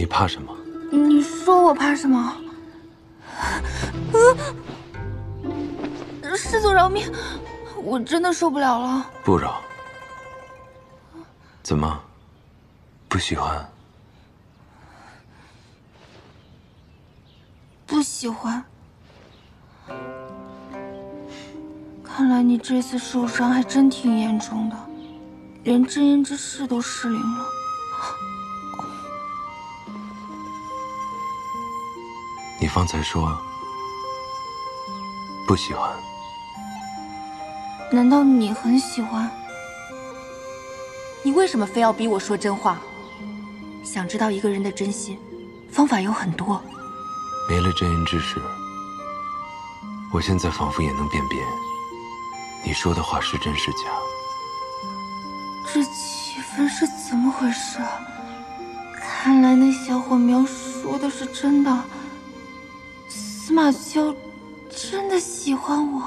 你怕什么？你说我怕什么？师祖饶命！我真的受不了了。不饶。怎么？不喜欢？不喜欢。看来你这次受伤还真挺严重的，连真言之势都失灵了。你方才说不喜欢，难道你很喜欢？你为什么非要逼我说真话？想知道一个人的真心，方法有很多。没了真言之事，我现在仿佛也能辨别你说的话是真是假。这气氛是怎么回事啊？看来那小火苗说的是真的，司马萧真的喜欢我。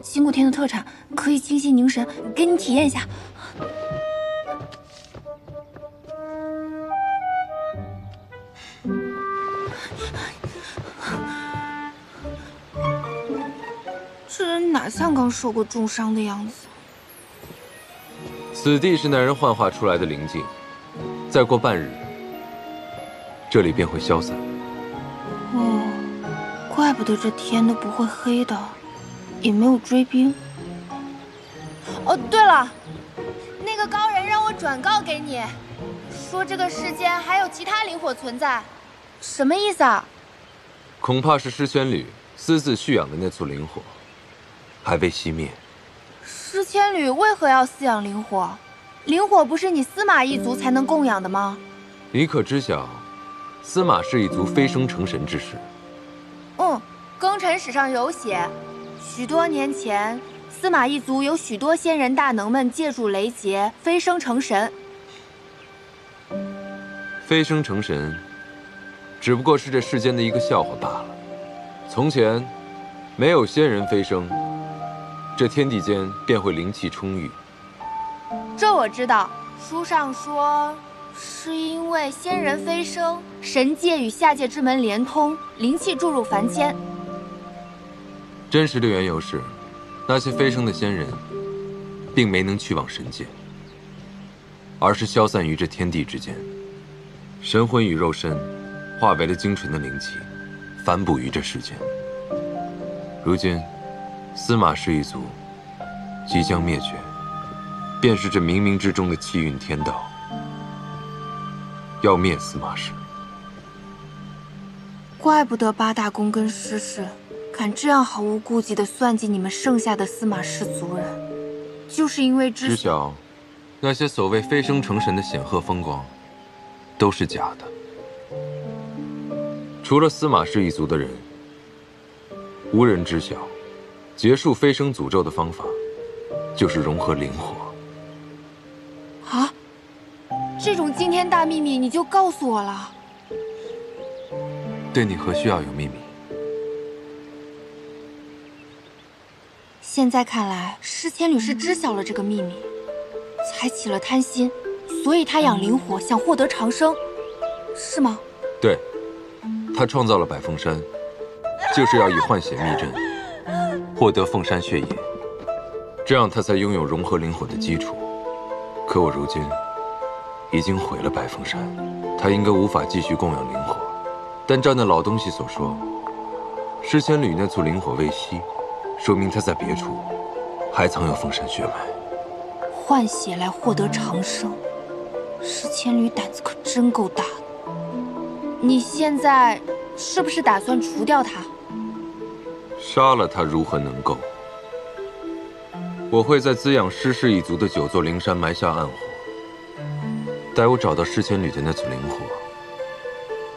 金谷天的特产可以清心凝神，给你体验一下。这人哪像刚受过重伤的样子？此地是那人幻化出来的灵境，再过半日，这里便会消散。哦，怪不得这天都不会黑的，也没有追兵。哦，对了，那个高人让我转告给你，说这个世间还有其他灵火存在，什么意思啊？恐怕是诗千缕私自蓄养的那簇灵火，还未熄灭。诗千缕为何要饲养灵火？灵火不是你司马一族才能供养的吗？你可知晓司马氏一族飞升成神之事？庚辰史上有写，许多年前，司马一族有许多仙人大能们借助雷劫飞升成神。飞升成神，只不过是这世间的一个笑话罢了。从前，没有仙人飞升，这天地间便会灵气充裕。这我知道，书上说，是因为仙人飞升，神界与下界之门连通，灵气注入凡间。真实的缘由是，那些飞升的仙人，并没能去往神界，而是消散于这天地之间。神魂与肉身，化为了精纯的灵气，反哺于这世间。如今，司马氏一族即将灭绝，便是这冥冥之中的气运天道，要灭司马氏。怪不得八大公跟师氏敢这样毫无顾忌地算计你们剩下的司马氏族人，就是因为知晓，那些所谓飞升成神的显赫风光，都是假的。除了司马氏一族的人，无人知晓，结束飞升诅咒的方法，就是融合灵火。啊，这种惊天大秘密你就告诉我了？对你何须要有秘密？现在看来，诗千缕是知晓了这个秘密，才起了贪心，所以他养灵火，想获得长生，是吗？对，他创造了百凤山，就是要以换血秘阵获得凤山血液，这样他才拥有融合灵火的基础。可我如今已经毁了百凤山，他应该无法继续供养灵火。但照那老东西所说，诗千缕那簇灵火未熄，说明他在别处还藏有凤山血脉。换血来获得长生，诗千缕胆子可真够大的。你现在是不是打算除掉他？杀了他如何能够？我会在滋养诗氏一族的9座灵山埋下暗火，待我找到诗千缕的那簇灵火，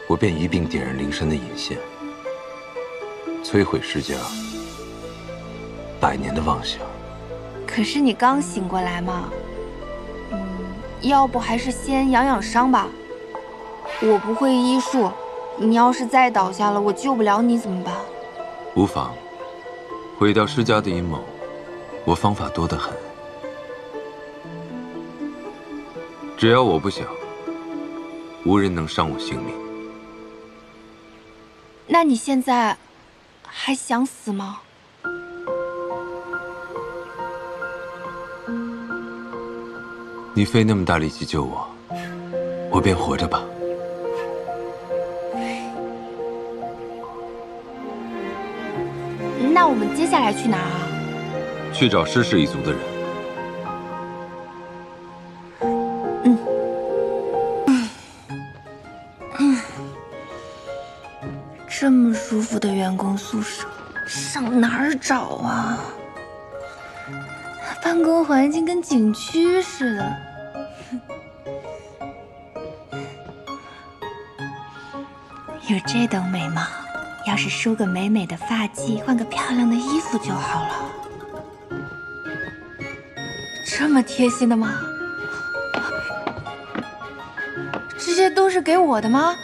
我便一并点燃灵山的引线，摧毁诗家100年的妄想。可是你刚醒过来嘛，要不还是先养养伤吧。我不会医术，你要是再倒下了，我救不了你怎么办？无妨，毁掉施家的阴谋，我方法多得很。只要我不想，无人能伤我性命。那你现在还想死吗？你费那么大力气救我，我便活着吧。那我们接下来去哪儿啊？去找施氏一族的人。这么舒服的员工宿舍，上哪儿找啊？办公环境跟景区似的。有这等美貌，要是梳个美美的发髻，换个漂亮的衣服就好了。这么贴心的吗？这些都是给我的吗？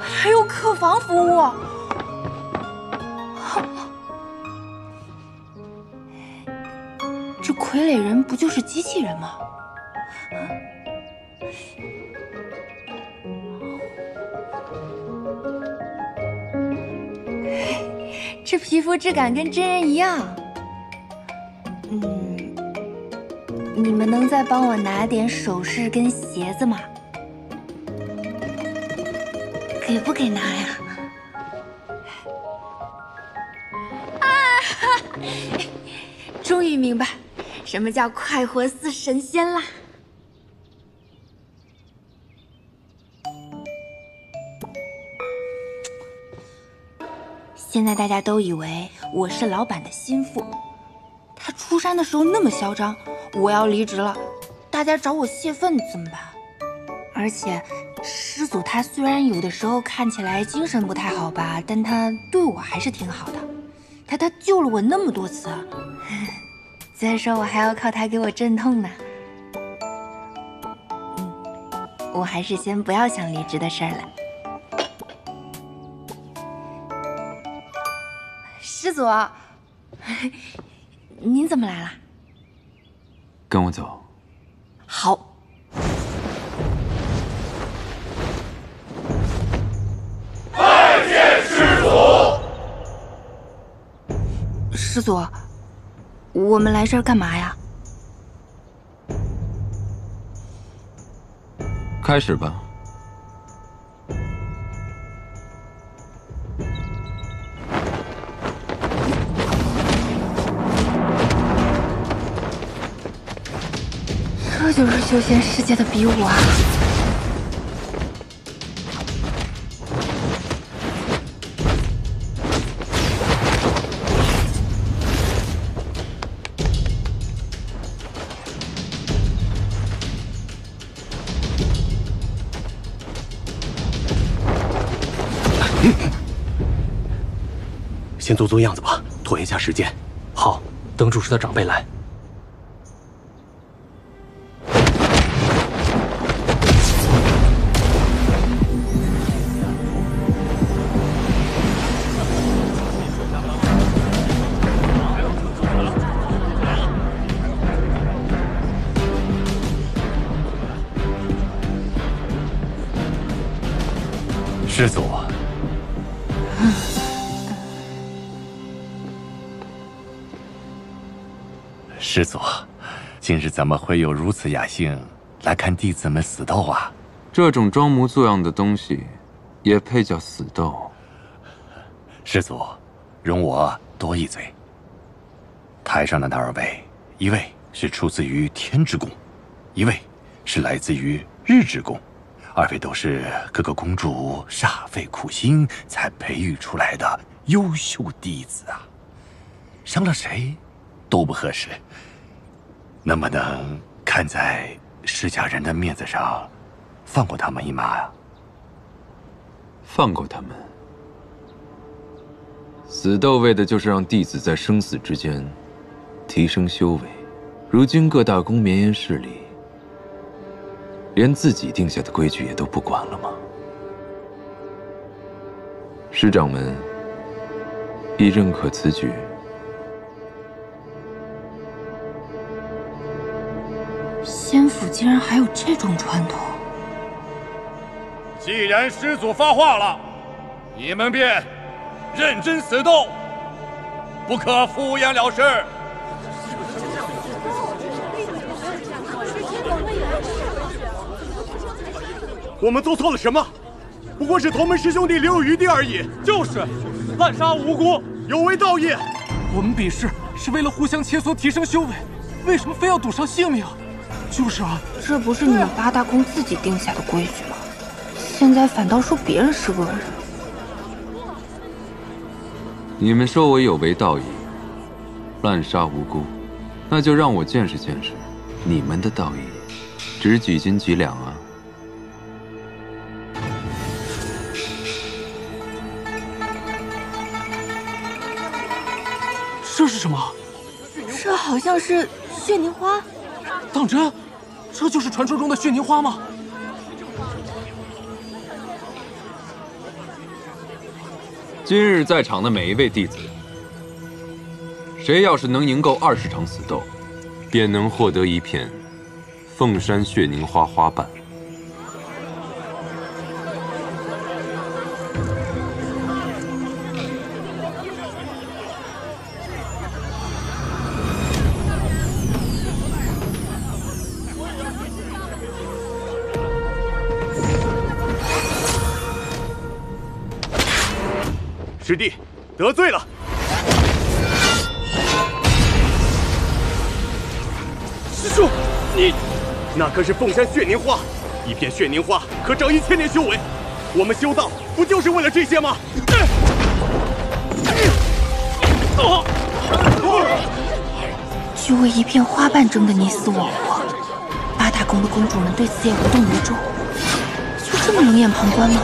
还有客房服务，这傀儡人不就是机器人吗？这皮肤质感跟真人一样。你们能再帮我拿点首饰跟鞋子吗？给不给拿呀？终于明白什么叫快活似神仙啦！现在大家都以为我是老板的心腹，他出山的时候那么嚣张，我要离职了，大家找我泄愤怎么办？而且师祖他虽然有的时候看起来精神不太好吧，但他对我还是挺好的，他救了我那么多次，再说我还要靠他给我镇痛呢。我还是先不要想离职的事儿了。师祖，您怎么来了？跟我走。好。师祖，我们来这儿干嘛呀？开始吧。这就是修仙世界的比武啊！先做做样子吧，拖延下时间。好，等主事的长辈来。师祖。师祖，今日怎么会有如此雅兴来看弟子们死斗啊？这种装模作样的东西，也配叫死斗？师祖，容我多一嘴。台上的那2位，一位是出自于天之宫，一位是来自于日之宫，2位都是各个公主煞费苦心才培育出来的优秀弟子啊，伤了谁都不合适。能不能看在施家人的面子上，放过他们一马呀？放过他们？死斗为的就是让弟子在生死之间提升修为。如今各大宫绵延势力，连自己定下的规矩也都不管了吗？师掌门必认可此举。仙府竟然还有这种传统！既然师祖发话了，你们便认真死斗，不可敷衍了事。我们做错了什么？不过是同门师兄弟留有余地而已。就是，滥杀无辜，有违道义。我们比试是为了互相切磋，提升修为，为什么非要赌上性命？就是啊，这不是你们八大宫自己定下的规矩吗？现在反倒说别人是恶人。你们说我有违道义，滥杀无辜，那就让我见识见识你们的道义值几斤几两啊！这是什么？这好像是血凝花。当真？这就是传说中的血凝花吗？今日在场的每一位弟子，谁要是能赢够20场死斗，便能获得一片凤山血凝花花瓣。师弟，得罪了。师兄，你那可是凤山血凝花，一片血凝花可长1000年修为。我们修道不就是为了这些吗？就为一片花瓣争得你死我活，八大宫的公主们对此也无动于衷，就这么冷眼旁观吗？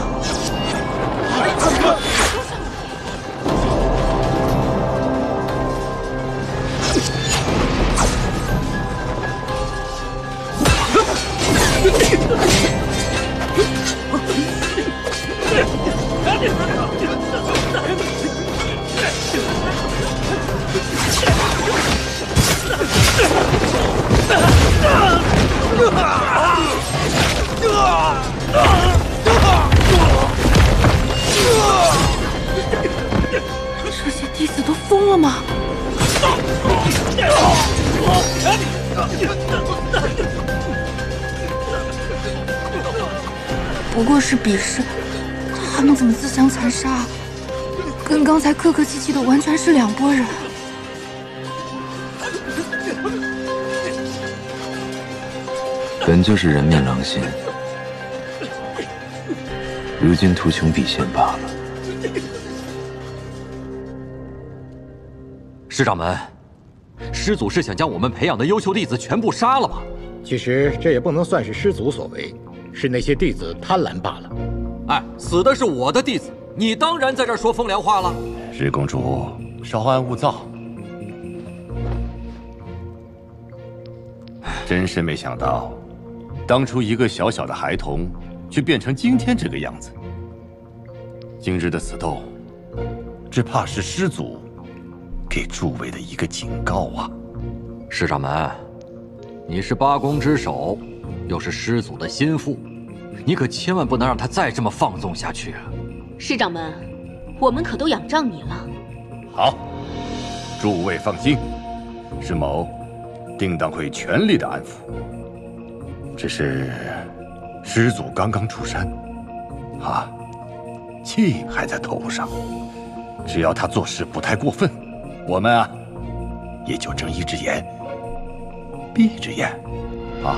这些弟子都疯了吗？不过是比试，他们怎么自相残杀？跟刚才客客气气的完全是两拨人。本就是人面狼心，如今图穷匕见罢了。师掌门，师祖是想将我们培养的优秀弟子全部杀了吗？其实这也不能算是师祖所为，是那些弟子贪婪罢了。哎，死的是我的弟子，你当然在这儿说风凉话了。日公主，稍安勿躁。真是没想到，当初一个小小的孩童，却变成今天这个样子。今日的死斗，只怕是师祖给诸位的一个警告啊！师掌门，你是八宫之首，又是师祖的心腹，你可千万不能让他再这么放纵下去啊！师掌门，我们可都仰仗你了。好，诸位放心，师某定当会全力的安抚。只是师祖刚刚出山，气还在头上，只要他做事不太过分，我们也就睁一只眼闭一只眼啊。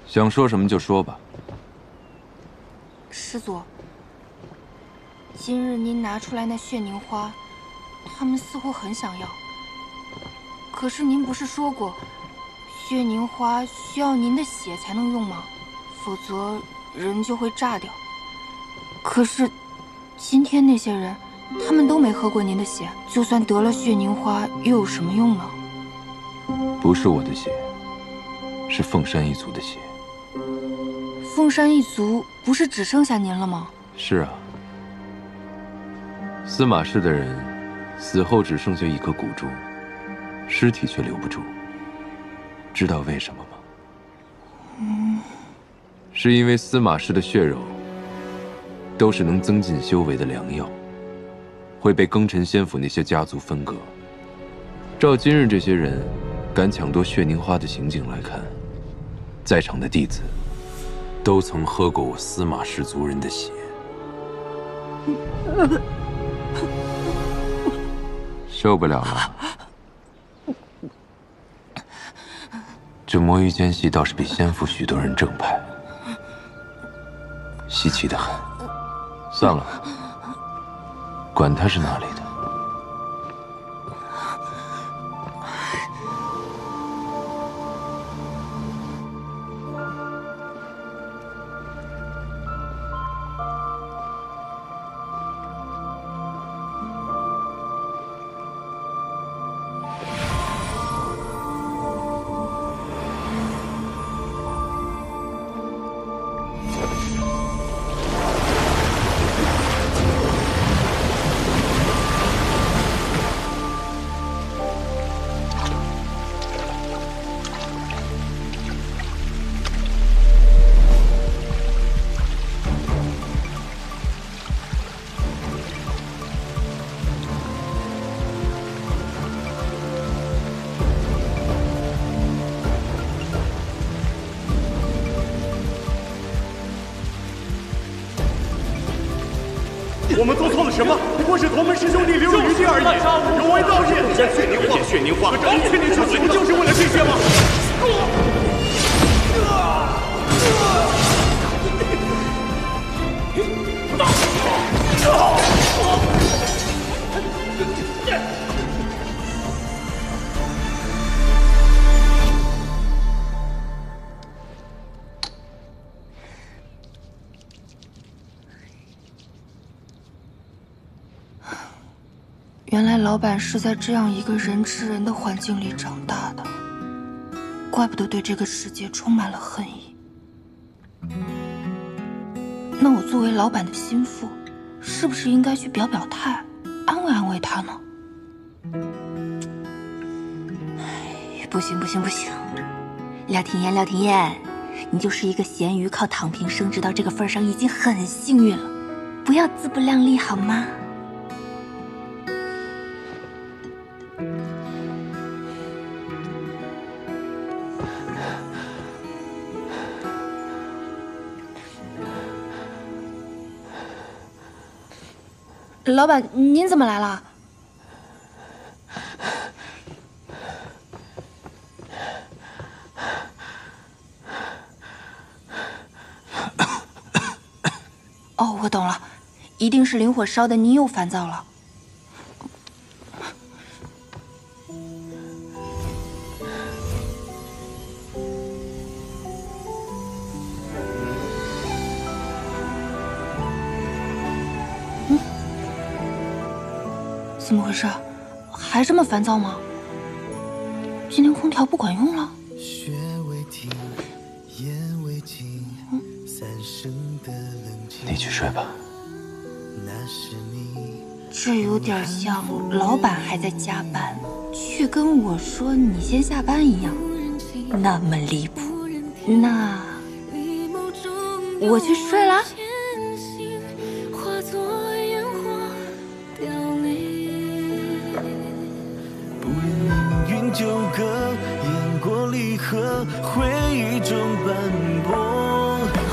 想说什么就说吧。师祖，今日您拿出来那血凝花，他们似乎很想要。可是您不是说过，血凝花需要您的血才能用吗？否则人就会炸掉。可是今天那些人，他们都没喝过您的血，就算得了血凝花，又有什么用呢？不是我的血，是凤山一族的血。凤山一族不是只剩下您了吗？是啊，司马氏的人死后只剩下一颗骨珠，尸体却留不住。知道为什么吗？是因为司马氏的血肉都是能增进修为的良药，会被庚辰仙府那些家族分割。照今日这些人敢抢夺血凝花的行径来看，在场的弟子都曾喝过我司马氏族人的血。受不了了。这魔域间隙倒是比仙府许多人正派，稀奇的很。算了，管他是哪里的。我们做错了什么？不过是同门师兄弟留有余地而已。有违道义，血凝花和张一千年修为，不就是为了这些吗？原来老板是在这样一个人吃人的环境里长大的，怪不得对这个世界充满了恨意。那我作为老板的心腹，是不是应该去表表态，安慰安慰他呢？不行不行不行，廖廷琰廖廷琰，你就是一个咸鱼，靠躺平升职到这个份上已经很幸运了，不要自不量力好吗？老板，您怎么来了？哦，我懂了，一定是灵火烧的您又烦躁了。怎么回事？还这么烦躁吗？今天空调不管用了？你去睡吧。这有点像老板还在加班，却跟我说你先下班一样，那么离谱。那我去睡了。纠葛，因果离合，回忆中斑驳，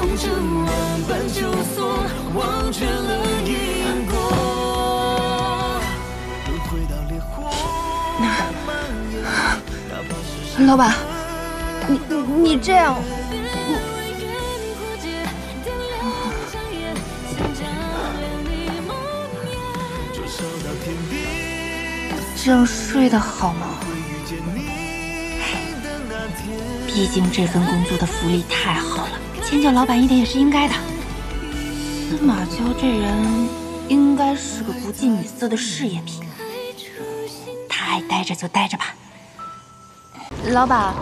红尘万般求索，忘却了因果。轮回到烈火，老板，你这样，这样睡得好吗？毕竟这份工作的福利太好了，迁就老板一点也是应该的。司马娇这人应该是个不近女色的事业品，他爱待着就待着吧。老板，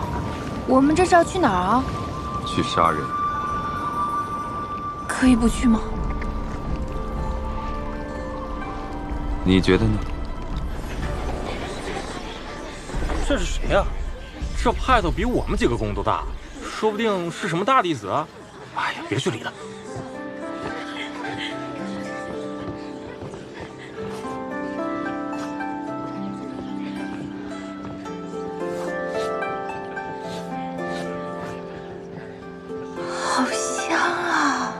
我们这是要去哪儿啊？去杀人。可以不去吗？你觉得呢？这是谁呀？这派头比我们几个宫都大，说不定是什么大弟子啊！哎呀，别去理他。好香啊！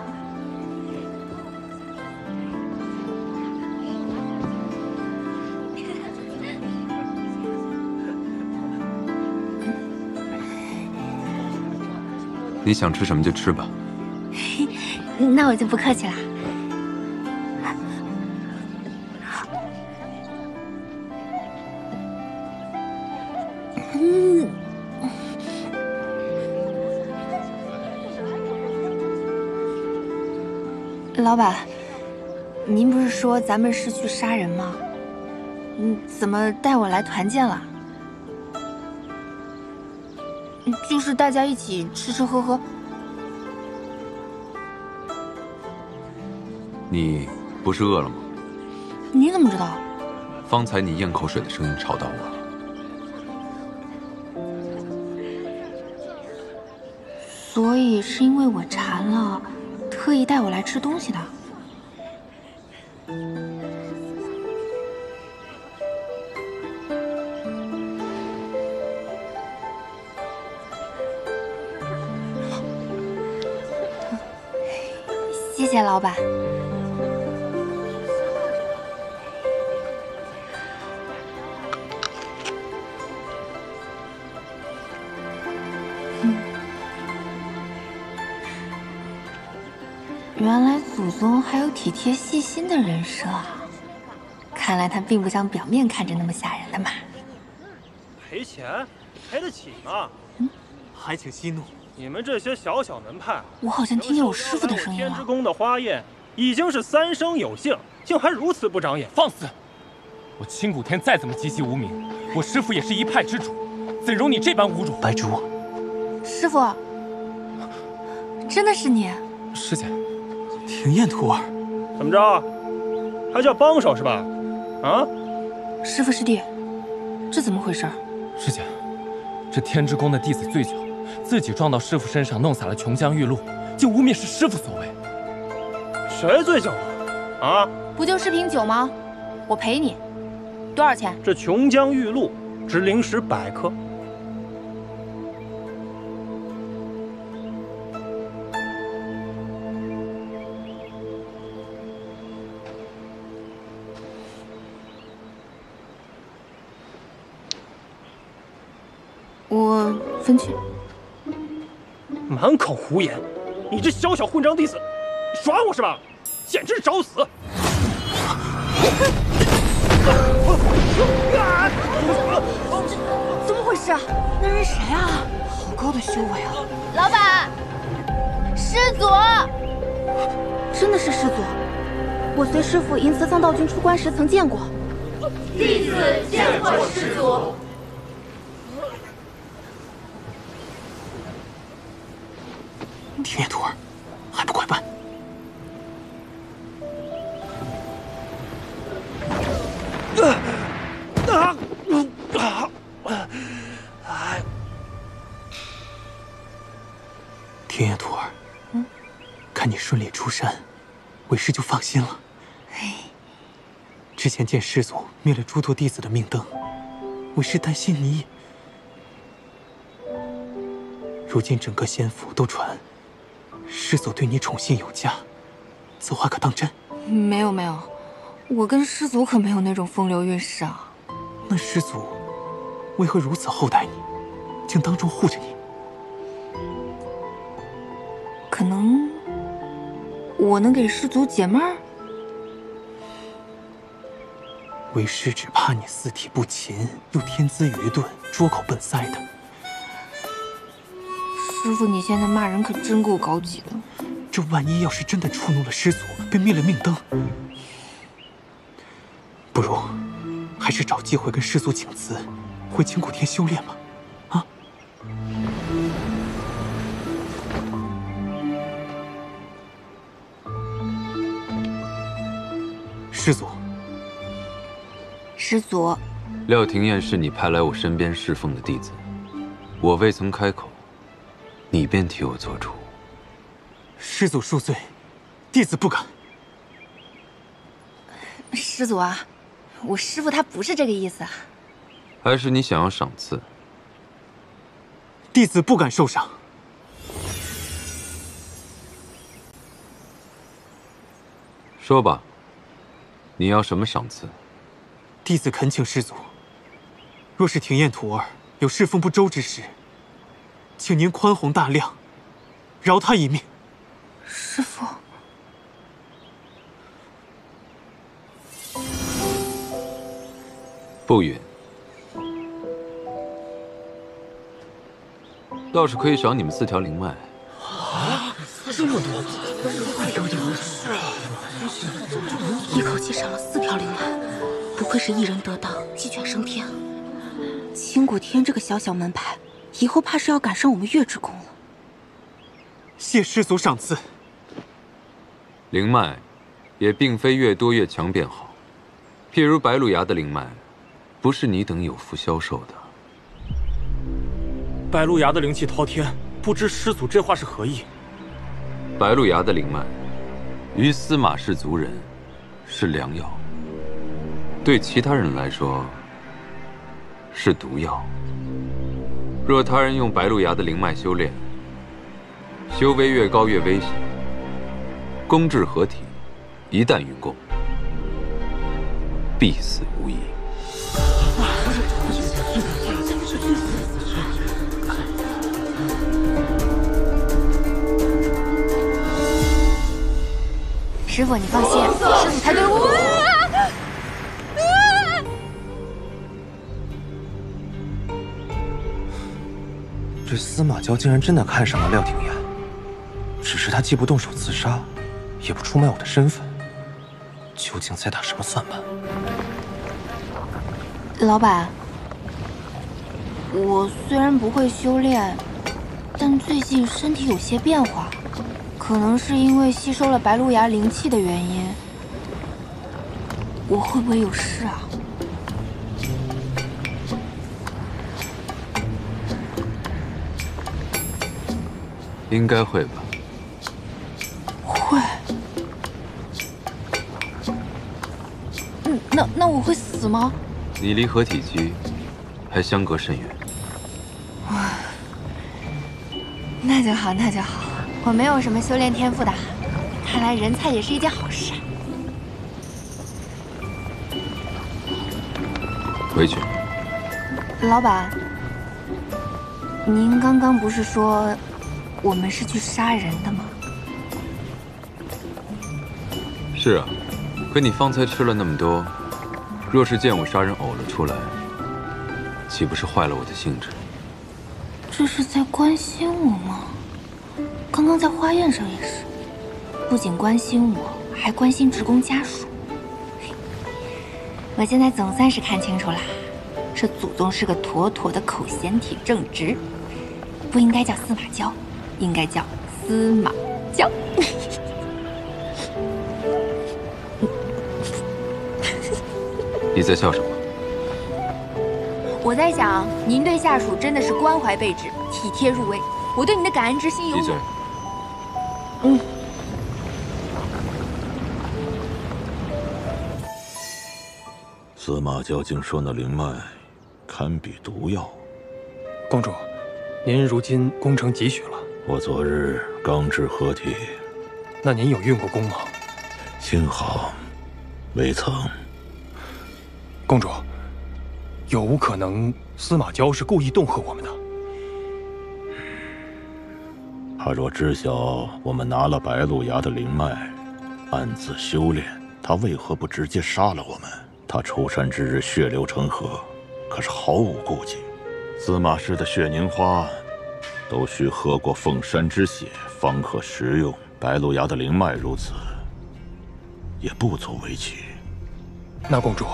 你想吃什么就吃吧。那我就不客气了。老板，您不是说咱们是去杀人吗？怎么带我来团建了？就是大家一起吃吃喝喝。你不是饿了吗？你怎么知道？方才你咽口水的声音吵到我了。所以是因为我馋了，特意带我来吃东西的。谢谢老板。原来祖宗还有体贴细心的人设啊！看来他并不像表面看着那么吓人的嘛。赔钱，赔得起吗？还请息怒。你们这些小小门派，我好像听见我师傅的声音了。天之宫的花宴已经是3生有幸，竟还如此不长眼！放肆！我清谷天再怎么籍籍无名，我师傅也是一派之主，怎容你这般侮辱？白竹，师傅，真的是你？师姐，庭砚徒儿，怎么着？还叫帮手是吧？啊？师傅师弟，这怎么回事？师姐，这天之宫的弟子醉酒，自己撞到师傅身上，弄洒了琼浆玉露，就污蔑是师傅所为。谁醉酒了？啊？不就是瓶酒吗？我赔你，多少钱？这琼浆玉露值灵石100颗。我分去。满口胡言！你这小小混账弟子，耍我是吧？简直是找死！怎么回事啊？那人谁啊？好高的修为啊！老板，师祖，真的是师祖。我随师傅迎慈桑道君出关时曾见过。弟子见过师祖。庭砚徒儿，还不快办！庭砚徒儿，看你顺利出山，为师就放心了。之前见师祖灭了诸多弟子的命灯，为师担心你。如今整个仙府都传师祖对你宠信有加，此话可当真？没有没有，我跟师祖可没有那种风流韵事啊。那师祖为何如此厚待你，竟当众护着你？可能我能给师祖解闷儿。为师只怕你四体不勤，又天资愚钝，拙口笨塞的。师傅，你现在骂人可真够高级的。这万一要是真的触怒了师祖，被灭了命灯，不如还是找机会跟师祖请辞，回清谷天修炼吧。啊！师祖。师祖，廖廷彦是你派来我身边侍奉的弟子，我未曾开口，你便替我做主。师祖恕罪，弟子不敢。师祖啊，我师父他不是这个意思啊。还是你想要赏赐？弟子不敢受赏。说吧，你要什么赏赐？弟子恳请师祖，若是廷彦徒儿有侍奉不周之时，请您宽宏大量，饶他一命。师父，不允。倒是可以赏你们4条灵脉。啊，这么多！一口气赏了4条灵脉，不愧是一人得道，鸡犬升天。青谷天这个小小门派，以后怕是要赶上我们月之宫了。谢师祖赏赐。灵脉也并非越多越强便好，譬如白鹿崖的灵脉，不是你等有福销售的。白鹿崖的灵气滔天，不知师祖这话是何意？白鹿崖的灵脉，于司马氏族人是良药，对其他人来说是毒药。若他人用白鹿崖的灵脉修炼，修为越高越危险。公质合体，一旦运功，必死无疑。师父，你放心，师父才对我。这司马娇竟然真的看上了廖廷彦，只是他既不动手自杀，也不出卖我的身份，究竟在打什么算盘？老板，我虽然不会修炼，但最近身体有些变化，可能是因为吸收了白鹿崖灵气的原因。我会不会有事啊？应该会吧。会。那我会死吗？你离合体期还相隔甚远。那就好，那就好。我没有什么修炼天赋的，看来人才也是一件好事。回去。老板，您刚刚不是说我们是去杀人的吗？是啊，可你方才吃了那么多，若是见我杀人呕了出来，岂不是坏了我的兴致？这是在关心我吗？刚刚在花宴上也是，不仅关心我，还关心职工家属。我现在总算是看清楚了，这祖宗是个妥妥的口嫌体正直，不应该叫司马娇，应该叫司马娇。你在笑什么？我在想，您对下属真的是关怀备至，体贴入微，我对您的感恩之心有。闭嘴。司马娇竟说那灵脉堪比毒药。公主，您如今功成几许了？我昨日刚至合体。那您有运过功吗？幸好未曾。公主，有无可能司马娇是故意恫吓我们的？他若知晓我们拿了白鹿崖的灵脉，暗自修炼，他为何不直接杀了我们？他出山之日血流成河，可是毫无顾忌。司马氏的血凝花，都需喝过凤山之血方可食用。白鹿崖的灵脉如此，也不足为奇。那公主，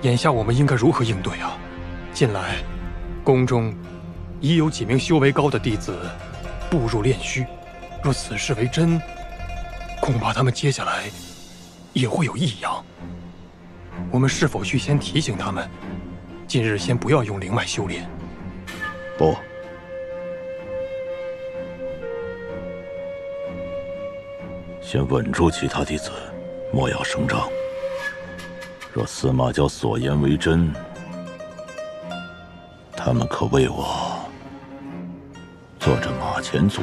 眼下我们应该如何应对啊？近来，宫中已有几名修为高的弟子步入炼虚，若此事为真，恐怕他们接下来也会有异样。我们是否去先提醒他们，今日先不要用灵脉修炼？不，先稳住其他弟子，莫要声张。若司马教所言为真，他们可为我做着马前卒。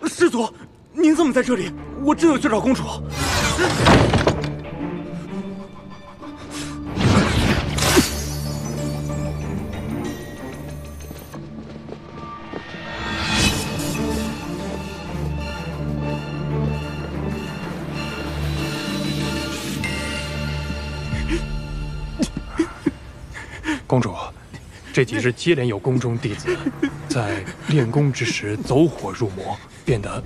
师祖，您怎么在这里？我正要去找公主。公主，这几日接连有宫中弟子在练功之时走火入魔，变得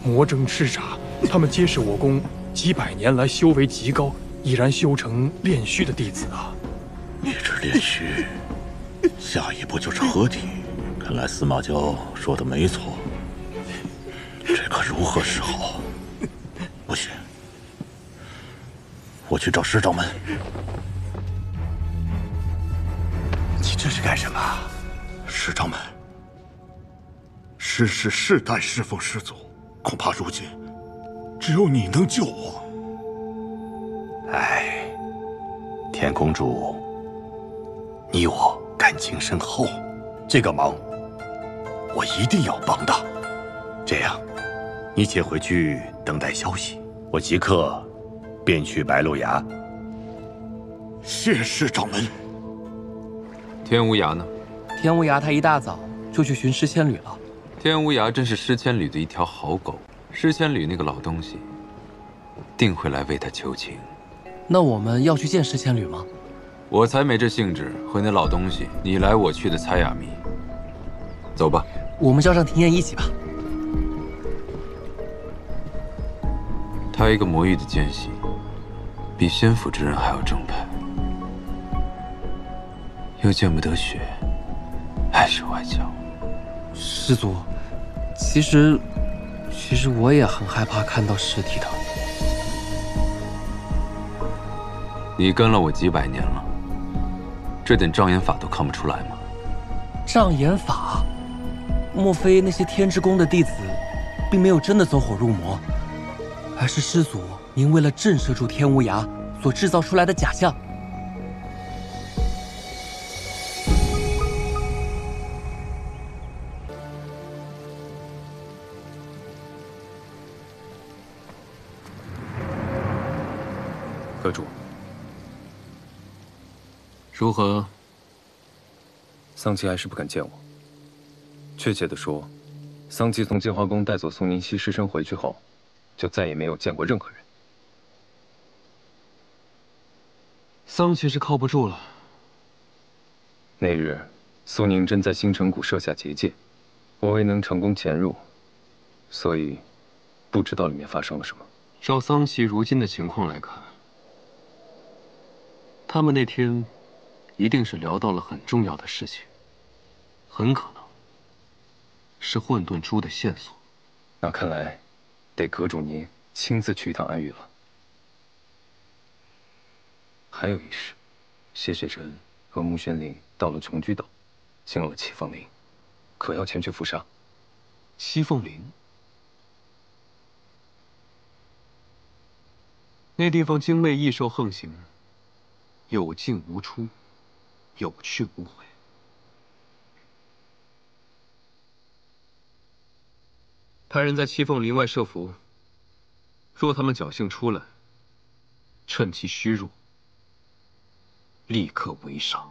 魔怔痴傻。他们皆是我宫几百年来修为极高，已然修成炼虚的弟子啊！一直炼虚，下一步就是合体。看来司马娇说的没错，这可如何是好？不行，我去找师掌门。你这是干什么？师掌门，师氏世代侍奉师祖，恐怕如今只有你能救我。哎，田公主，你我感情深厚，这个忙我一定要帮的。这样，你且回去等待消息，我即刻便去白鹿崖。谢师掌门。天无涯呢？天无涯他一大早就去寻诗千缕了。天无涯真是诗千缕的一条好狗，诗千缕那个老东西定会来为他求情。那我们要去见诗千缕吗？我才没这兴致和那老东西你来我去的猜哑谜。走吧，我们叫上庭燕一起吧。他一个魔域的奸细，比仙府之人还要正派，又见不得血，还是外教。师祖，其实我也很害怕看到尸体的。你跟了我几百年了，这点障眼法都看不出来吗？障眼法？莫非那些天之宫的弟子，并没有真的走火入魔，而是师祖您为了震慑住天无涯所制造出来的假象？阁主，如何？桑琪还是不肯见我。确切地说，桑琪从金华宫带走宋宁熙尸身回去后，就再也没有见过任何人。桑琪是靠不住了。那日，苏宁真在星辰谷设下结界，我未能成功潜入，所以不知道里面发生了什么。照桑琪如今的情况来看，他们那天一定是聊到了很重要的事情，很可能是混沌珠的线索。那看来得阁主您亲自去一趟安域了。还有一事，谢雪晨和穆宣灵到了琼居岛，进了七凤陵，可要前去伏杀。七凤陵那地方精魅异兽横行，有进无出，有去无回。派人在七凤陵外设伏，若他们侥幸出来，趁其虚弱，立刻围杀。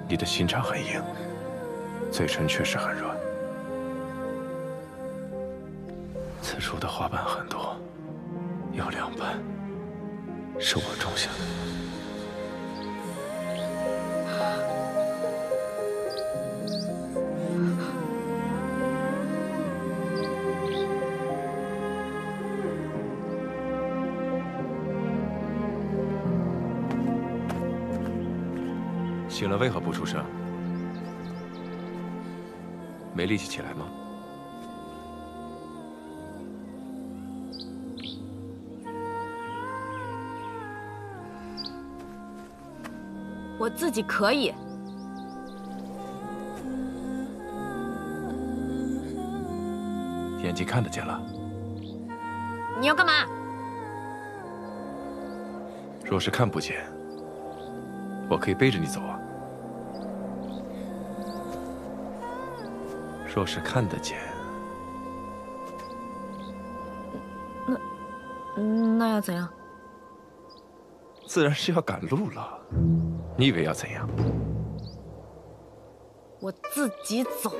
你的心肠很硬，嘴唇确实很软。此处的花瓣很多，有2瓣是我种下的。醒了为何不出声？没力气起来吗？我自己可以。眼睛看得见了。你要干嘛？若是看不见，我可以背着你走啊。若是看得见，那要怎样？自然是要赶路了。你以为要怎样？我自己走。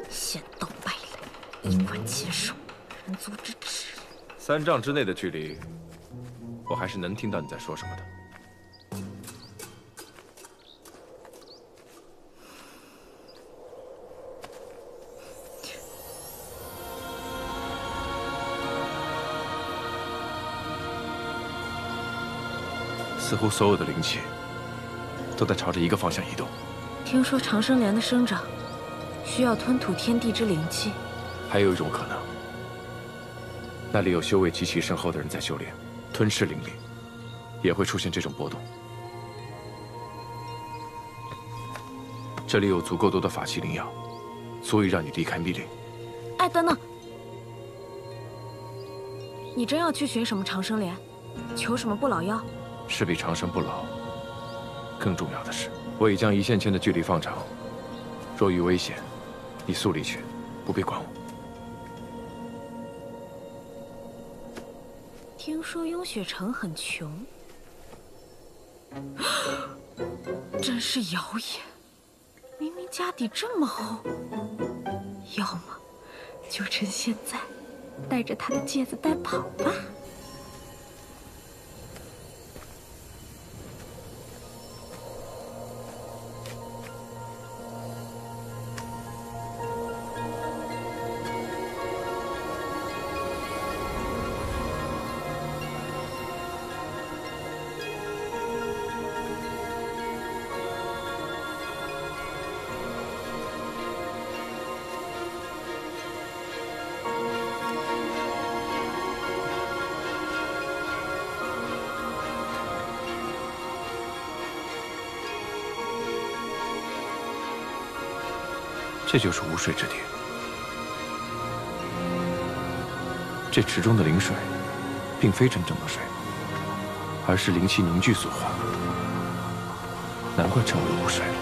仙道败类，衣冠禽兽，人族之耻。3丈之内的距离，我还是能听到你在说什么的。似乎所有的灵气都在朝着一个方向移动。听说长生莲的生长需要吞吐天地之灵气，还有一种可能，那里有修为极其深厚的人在修炼，吞噬灵力，也会出现这种波动。这里有足够多的法器灵药，足以让你离开密林。哎，等等，你真要去寻什么长生莲，求什么不老药？是比长生不老更重要的是，我已将1线牵的距离放长。若遇危险，你速离去，不必管我。听说雍雪城很穷，真是谣言。明明家底这么厚，要么就趁现在带着他的戒子带跑吧。这就是无水之地。这池中的灵水，并非真正的水，而是灵气凝聚所化，难怪称为无水了。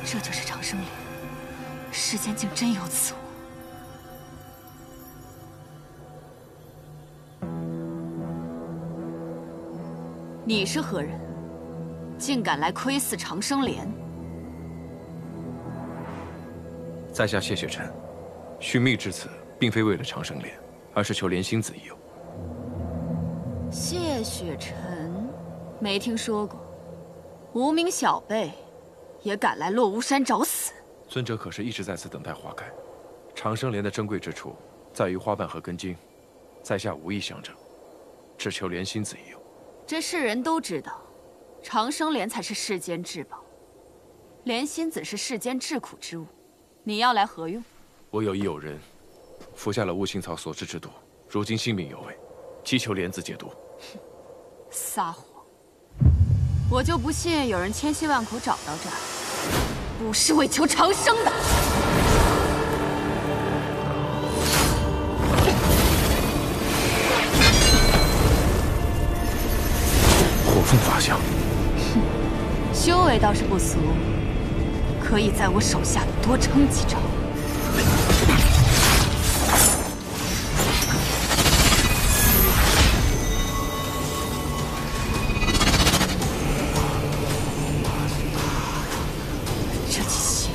这就是长生莲，世间竟真有此物。你是何人？竟敢来窥伺长生莲？在下谢雪尘，寻觅至此，并非为了长生莲，而是求莲心子一游。谢雪尘，没听说过。无名小辈，也敢来落巫山找死？尊者可是一直在此等待花开？长生莲的珍贵之处，在于花瓣和根茎，在下无意相争，只求莲心子一游。这世人都知道，长生莲才是世间至宝。莲心子是世间至苦之物，你要来何用？我有一友人，服下了悟性草所制之毒，如今性命有危，祈求莲子解毒。撒谎！我就不信有人千辛万苦找到这儿，不是为求长生的。火凤法相，修为倒是不俗，可以在我手下多撑几招。这几血，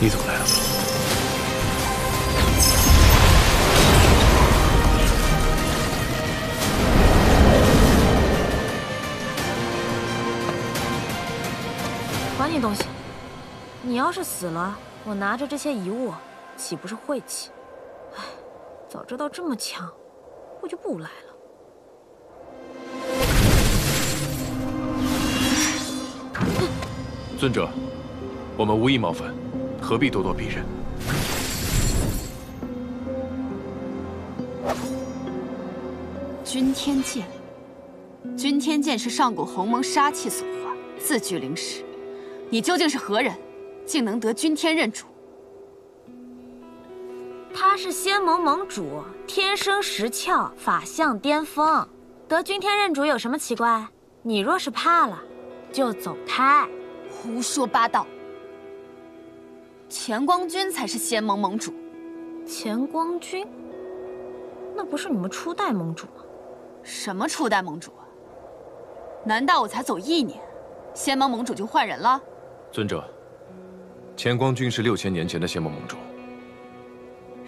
你怎么来了？管你东西！你要是死了，我拿着这些遗物，岂不是晦气？唉，早知道这么强，我就不来了。尊者，我们无意冒犯，何必咄咄逼人？君天剑，君天剑是上古鸿蒙杀气所化，自具灵识。你究竟是何人，竟能得君天认主？他是仙盟盟主，天生识窍，法相巅峰，得君天认主有什么奇怪？你若是怕了，就走开。胡说八道！乾光君才是仙盟盟主。乾光君？那不是你们初代盟主吗？什么初代盟主啊？难道我才走1年，仙盟盟主就换人了？尊者，乾光君是6000年前的仙盟盟主。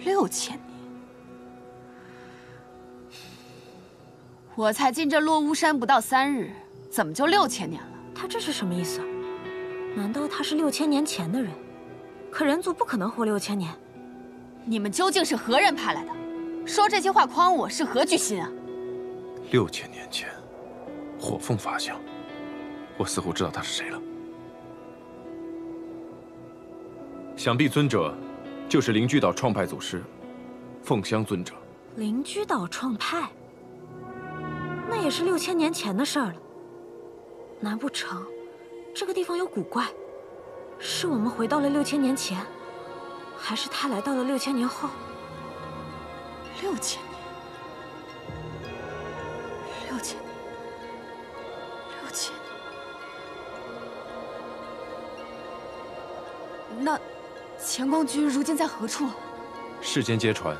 6000年？我才进这落巫山不到3日，怎么就6000年了？他这是什么意思？难道他是6000年前的人？可人族不可能活6000年。你们究竟是何人派来的？说这些话诓我是何居心啊？6000年前，火凤法相，我似乎知道他是谁了。想必尊者就是灵居岛创派祖师凤香尊者。灵居岛创派，那也是6000年前的事儿了。难不成这个地方有古怪？是我们回到了6000年前，还是他来到了6000年后？6000年，6000年，6000年。那乾光君如今在何处？世间皆传，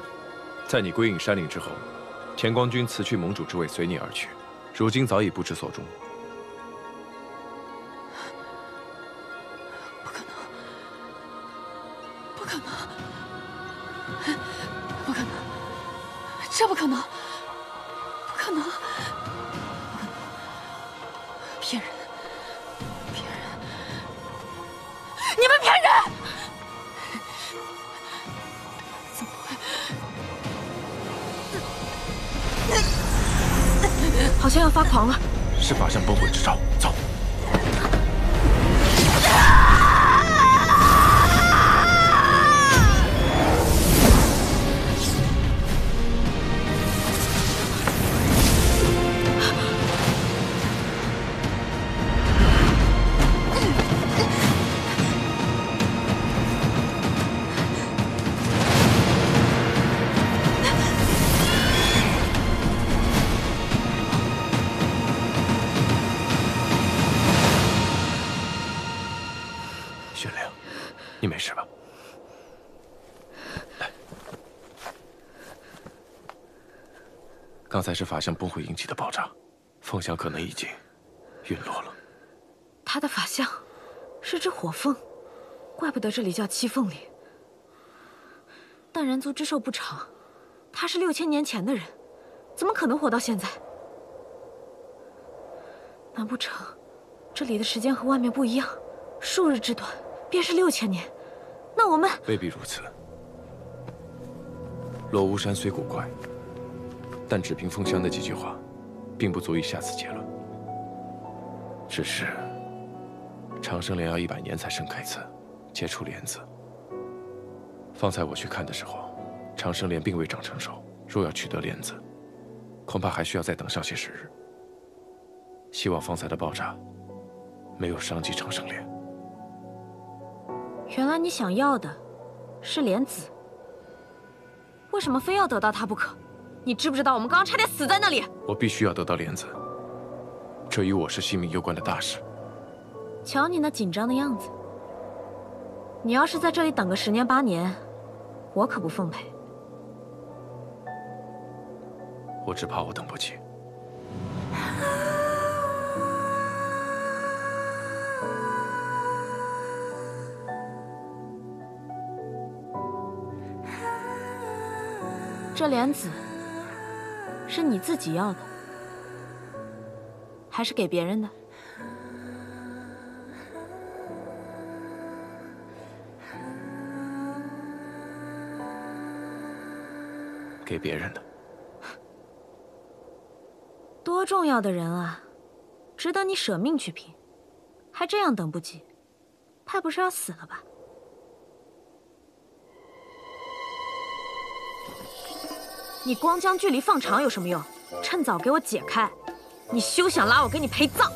在你归隐山岭之后，乾光君辞去盟主之位，随你而去，如今早已不知所终。不可能！不可能！这不可能！不可能！骗人！骗人！你们骗人！怎么会？好像要发狂了。是法相崩毁之兆，走。雪灵，你没事吧？来，刚才是法相崩毁引起的爆炸，凤香可能已经陨落了。他的法相是只火凤，怪不得这里叫七凤岭。但人族之寿不长，他是6000年前的人，怎么可能活到现在？难不成这里的时间和外面不一样，数日之短便是6000年，那我们未必如此。罗巫山虽古怪，但只凭凤香的几句话，并不足以下此结论。只是长生莲要100年才盛开一次，结出莲子。方才我去看的时候，长生莲并未长成熟。若要取得莲子，恐怕还需要再等上些时日。希望方才的爆炸没有伤及长生莲。原来你想要的是莲子，为什么非要得到它不可？你知不知道我们刚刚差点死在那里？我必须要得到莲子，这与我是性命攸关的大事。瞧你那紧张的样子，你要是在这里等个10年8年，我可不奉陪。我只怕我等不及。这莲子是你自己要的，还是给别人的？给别人的。多重要的人啊，值得你舍命去拼，还这样等不及，怕不是要死了吧？你光将距离放长有什么用？趁早给我解开！你休想拉我给你陪葬！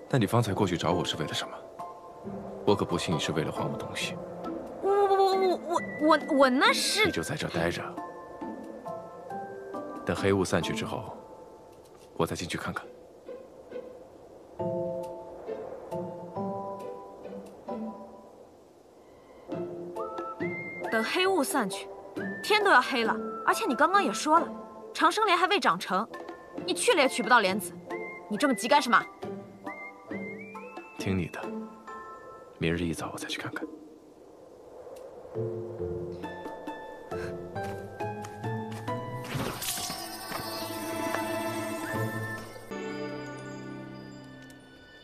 但你方才过去找我是为了什么？我可不信你是为了还我东西。我那是……你就在这待着，等黑雾散去之后，我再进去看看。等黑雾散去，天都要黑了。而且你刚刚也说了，长生莲还未长成，你去了也取不到莲子，你这么急干什么？听你的，明日一早我再去看看。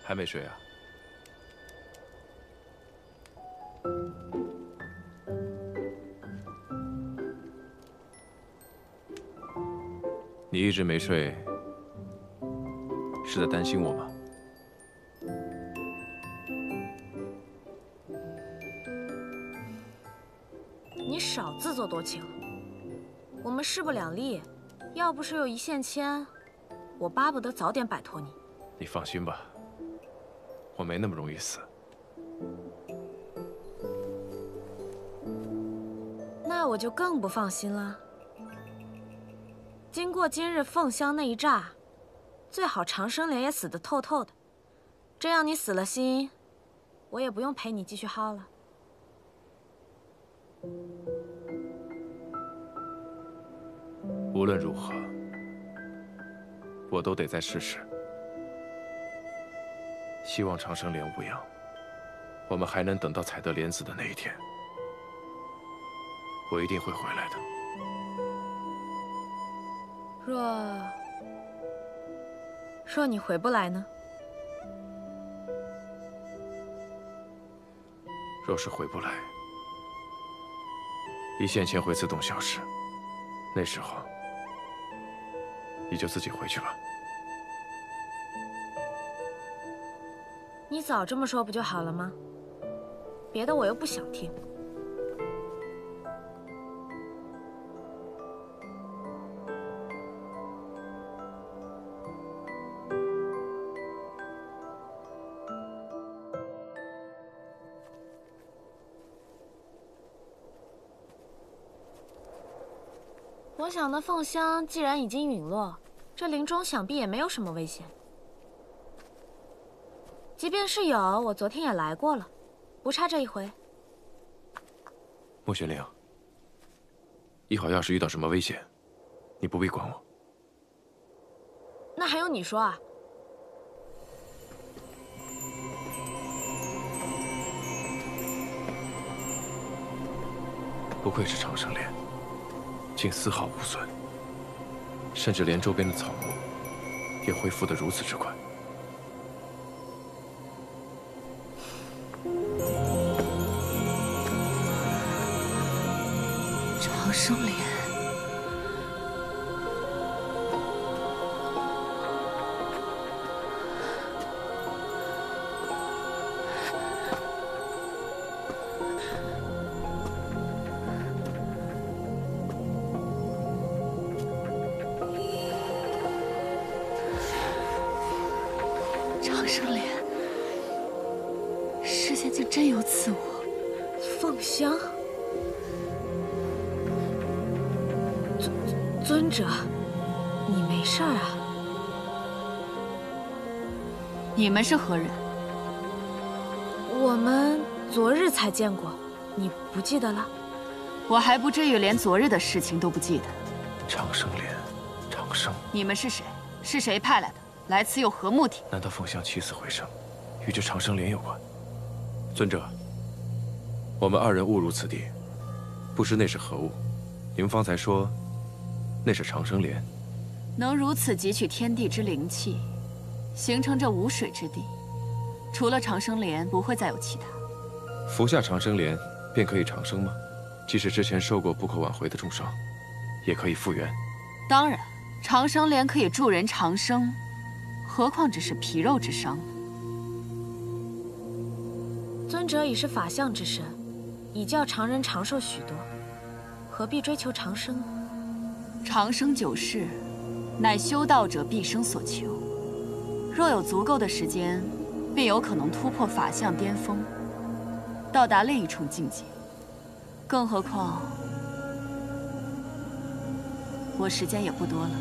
还没睡啊？你一直没睡，是在担心我吗？你少自作多情。我们势不两立，要不是有一线牵，我巴不得早点摆脱你。你放心吧，我没那么容易死。那我就更不放心了。经过今日凤香那一炸，最好长生莲也死得透透的，这样你死了心，我也不用陪你继续耗了。无论如何，我都得再试试。希望长生莲无恙，我们还能等到采得莲子的那一天。我一定会回来的。若你回不来呢？若是回不来，一线牵会自动消失，那时候你就自己回去吧。你早这么说不就好了吗？别的我又不想听。我想那凤香既然已经陨落，这林中想必也没有什么危险。即便是有，我昨天也来过了，不差这一回。莫玄灵，一会儿要是遇到什么危险，你不必管我。那还用你说啊？不愧是长生莲，竟丝毫无损，甚至连周边的草木也恢复得如此之快。生莲。长生莲，世间竟真有此物。凤香，尊者，你没事儿啊？你们是何人？我们昨日才见过，你不记得了？我还不至于连昨日的事情都不记得。长生莲，长生，你们是谁？是谁派来的？来此有何目的？难道凤香起死回生，与这长生莲有关？尊者，我们二人误入此地，不知那是何物。你们方才说，那是长生莲。能如此汲取天地之灵气，形成这无水之地，除了长生莲，不会再有其他。服下长生莲，便可以长生吗？即使之前受过不可挽回的重伤，也可以复原。当然，长生莲可以助人长生，何况只是皮肉之伤。尊者已是法相之身，已教常人长寿许多，何必追求长生呢？长生久视，乃修道者毕生所求。若有足够的时间，便有可能突破法相巅峰，到达另一重境界。更何况，我时间也不多了。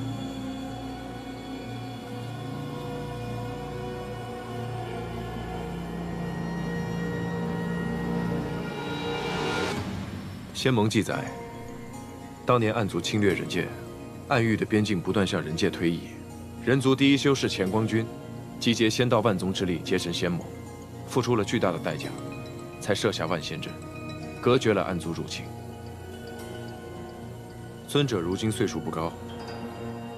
仙盟记载，当年暗族侵略人界，暗域的边境不断向人界推移。人族第一修士乾光君集结仙道万宗之力，结成仙盟，付出了巨大的代价，才设下万仙阵，隔绝了暗族入侵。尊者如今岁数不高，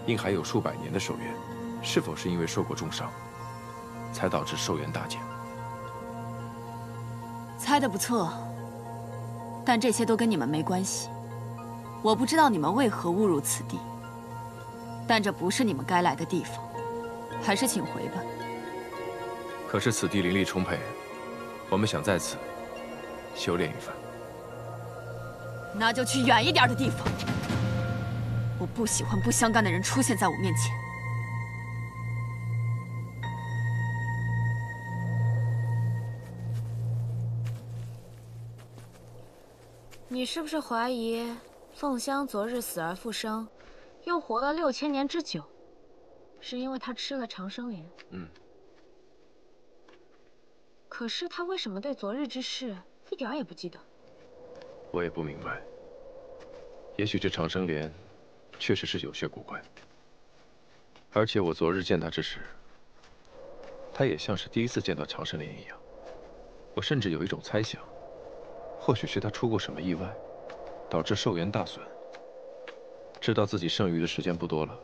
应还有数百年的寿元，是否是因为受过重伤，才导致寿元大减？猜得不错，但这些都跟你们没关系。我不知道你们为何误入此地，但这不是你们该来的地方，还是请回吧。可是此地灵力充沛，我们想在此修炼一番。那就去远一点的地方。我不喜欢不相干的人出现在我面前。你是不是怀疑凤香昨日死而复生，又活了6000年之久，是因为她吃了长生莲？可是她为什么对昨日之事一点也不记得？我也不明白。也许这长生莲确实是有些古怪，而且我昨日见她之时，她也像是第一次见到长生莲一样。我甚至有一种猜想，或许是她出过什么意外，导致寿元大损。知道自己剩余的时间不多了，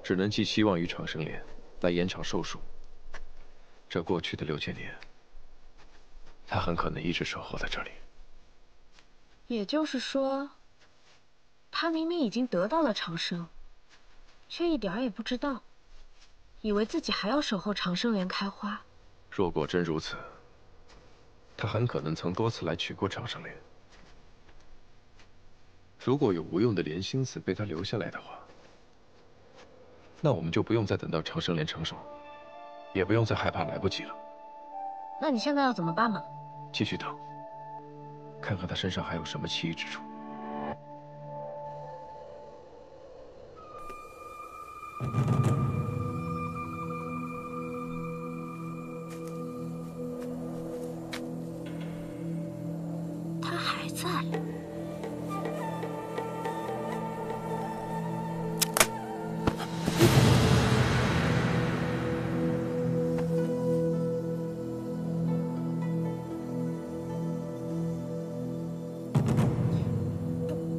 只能寄希望于长生莲来延长寿数。这过去的6000年，她很可能一直守候在这里。也就是说，他明明已经得到了长生，却一点也不知道，以为自己还要守候长生莲开花。若果真如此，他很可能曾多次来取过长生莲。如果有无用的莲心思被他留下来的话，那我们就不用再等到长生莲成熟，也不用再害怕来不及了。那你现在要怎么办嘛？继续等，看看他身上还有什么奇异之处。他还在。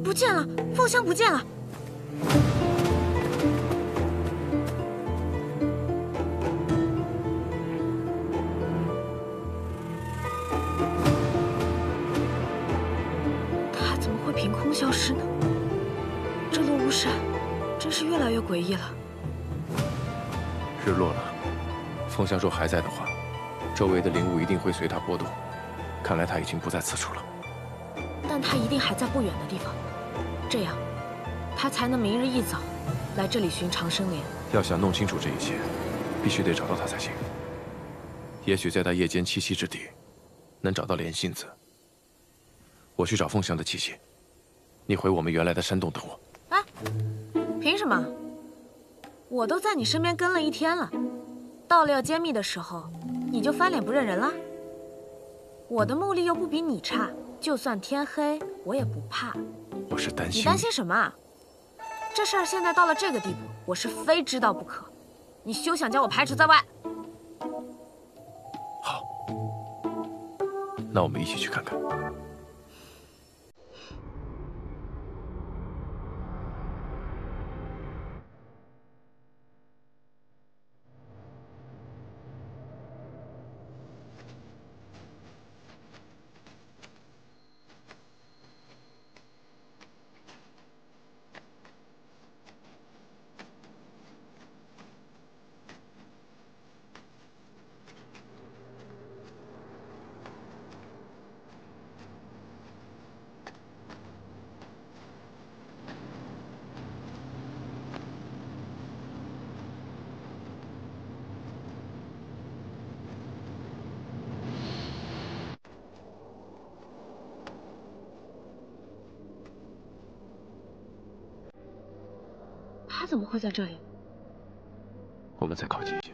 不见了，凤香不见了。他怎么会凭空消失呢？是越来越诡异了。日落了，凤香若还在的话，周围的灵物一定会随它波动。看来它已经不在此处了。但它一定还在不远的地方，这样，他才能明日一早来这里寻长生莲。要想弄清楚这一切，必须得找到它才行。也许在它夜间栖息之地，能找到莲心子。我去找凤香的气息，你回我们原来的山洞等我。哎，凭什么？我都在你身边跟了一天了，到了要揭秘的时候，你就翻脸不认人了？我的目力又不比你差，就算天黑，我也不怕。我是担心。你担心什么啊？这事儿现在到了这个地步，我是非知道不可。你休想将我排除在外。好，那我们一起去看看。他怎么会在这里？我们再靠近一些。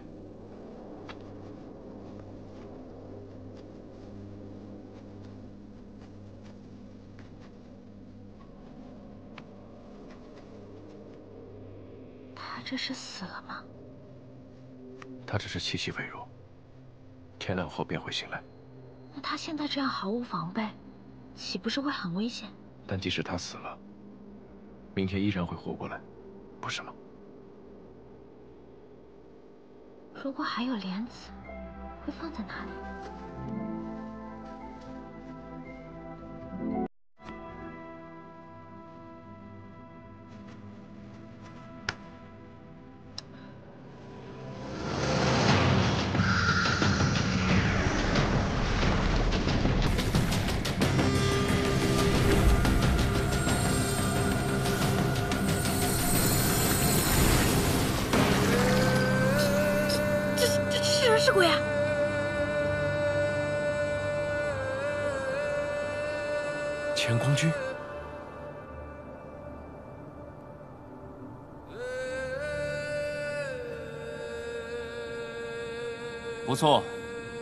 他这是死了吗？他只是气息微弱，天亮后便会醒来。那他现在这样毫无防备，岂不是会很危险？但即使他死了，明天依然会活过来，不是吗？如果还有莲子，会放在哪里？是鬼啊！乾光君，不错，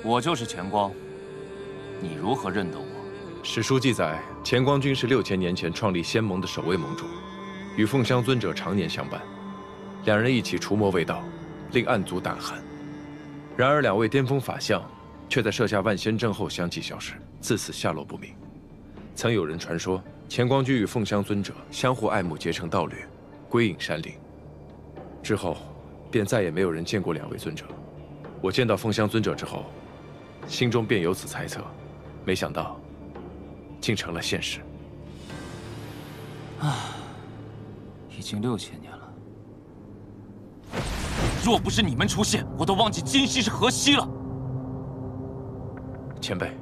我就是乾光。你如何认得我？史书记载，乾光君是6000年前创立仙盟的首位盟主，与凤香尊者常年相伴，两人一起除魔卫道，令暗族胆寒。然而，两位巅峰法相却在设下万仙阵后相继消失，自此下落不明。曾有人传说，乾光君与凤香尊者相互爱慕，结成道侣，归隐山林。之后，便再也没有人见过两位尊者。我见到凤香尊者之后，心中便有此猜测，没想到，竟成了现实。已经6000年了。若不是你们出现，我都忘记今夕是何夕了。前辈，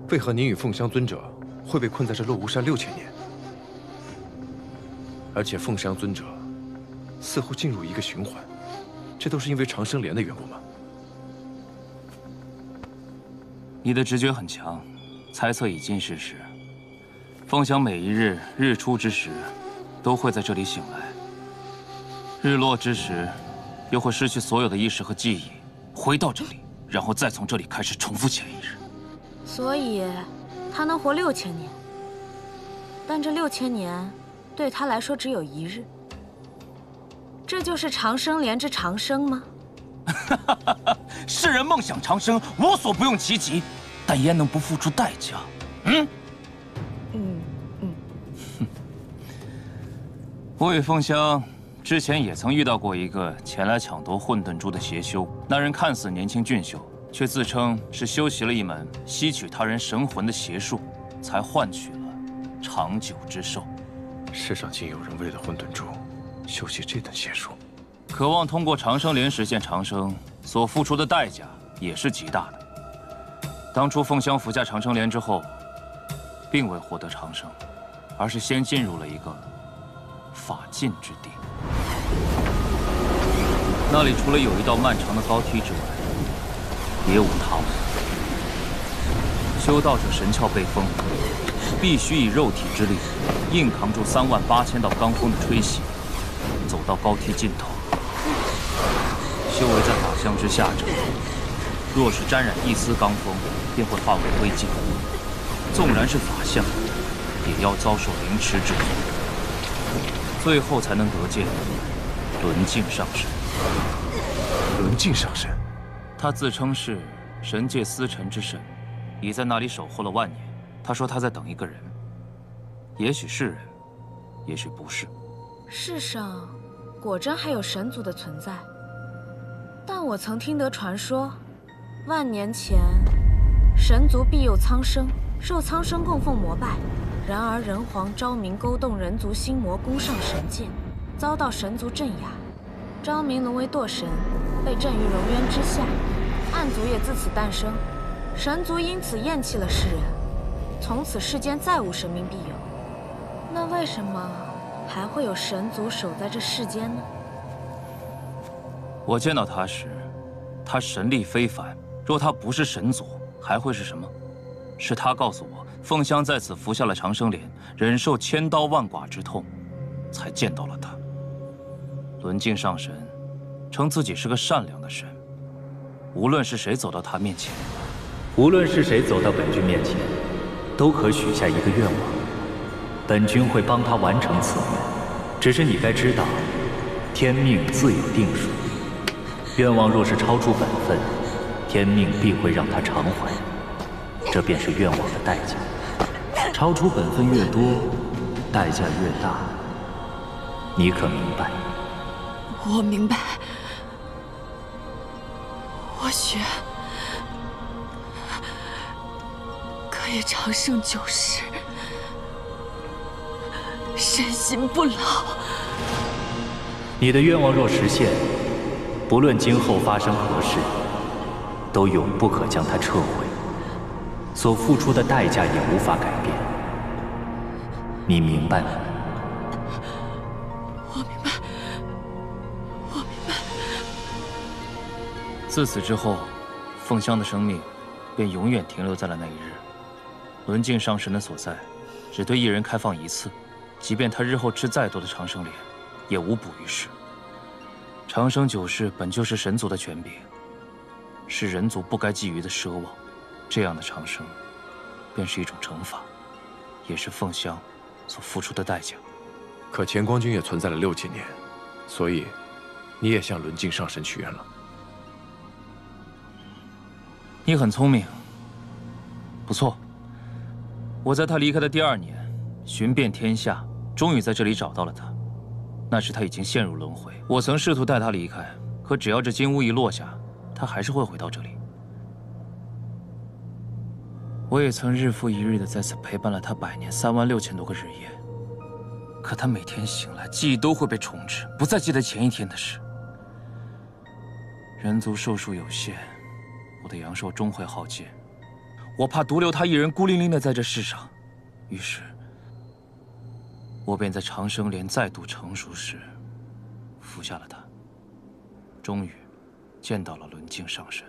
为何您与凤香尊者会被困在这落无山6000年？而且凤香尊者似乎进入一个循环，这都是因为长生莲的缘故吗？你的直觉很强，猜测已经是实。凤香每一日日出之时，都会在这里醒来；日落之时，又会失去所有的意识和记忆，回到这里，然后再从这里开始重复前一日。所以，他能活6000年，但这6000年对他来说只有1日。这就是长生莲之长生吗？世人梦想长生，我所不用其极，但焉能不付出代价？我与凤香之前也曾遇到过一个前来抢夺混沌珠的邪修，那人看似年轻俊秀，却自称是修习了一门吸取他人神魂的邪术，才换取了长久之寿。世上竟有人为了混沌珠修习这等邪术，渴望通过长生莲实现长生，所付出的代价也是极大的。当初凤香服下长生莲之后，并未获得长生，而是先进入了一个法禁之地。那里除了有一道漫长的高梯之外，别无他物。修道者神窍被封，必须以肉体之力硬扛住38000道罡风的吹袭，走到高梯尽头。修为在法相之下者，若是沾染一丝罡风，便会化为灰烬。纵然是法相，也要遭受凌迟之罪，最后才能得见轮镜上神。轮镜上神，他自称是神界司晨之神，已在那里守候了万年。他说他在等一个人，也许是人，也许不是。世上果真还有神族的存在，但我曾听得传说，万年前神族庇佑苍生，受苍生供奉膜拜。然而人皇昭明勾动人族心魔，攻上神界，遭到神族镇压。昭明沦为堕神，被镇于荣渊之下。暗族也自此诞生，神族因此厌弃了世人，从此世间再无神明庇佑。那为什么还会有神族守在这世间呢？我见到他时，他神力非凡。若他不是神族，还会是什么？是他告诉我，凤香在此服下了长生莲，忍受千刀万剐之痛，才见到了他。轮镜上神称自己是个善良的神，无论是谁走到他面前，无论是谁走到本君面前，都可许下一个愿望，本君会帮他完成此愿。只是你该知道，天命自有定数，愿望若是超出本分，天命必会让他偿还，这便是愿望的代价。超出本分越多，代价越大，你可明白？我明白。或许可以长生9世，身心不老。你的愿望若实现，不论今后发生何事，都永不可将它撤回，所付出的代价也无法改变。你明白吗？我明白，我明白。自此之后，凤香的生命便永远停留在了那一日。轮镜上神的所在，只对一人开放一次，即便他日后吃再多的长生莲，也无补于事。长生9世本就是神族的权柄，是人族不该觊觎的奢望。这样的长生，便是一种惩罚，也是凤香所付出的代价。可乾光君也存在了6000年，所以你也向轮镜上神许愿了。你很聪明，不错。我在他离开的第2年，寻遍天下，终于在这里找到了他。那时他已经陷入轮回，我曾试图带他离开，可只要这金乌一落下，他还是会回到这里。我也曾日复一日的在此陪伴了他100年36000多个日夜，可他每天醒来，记忆都会被重置，不再记得前一天的事。人族寿数有限，我的阳寿终会耗尽，我怕独留他一人孤零零的在这世上，于是，我便在长生莲再度成熟时，服下了它。终于，见到了轮镜上神。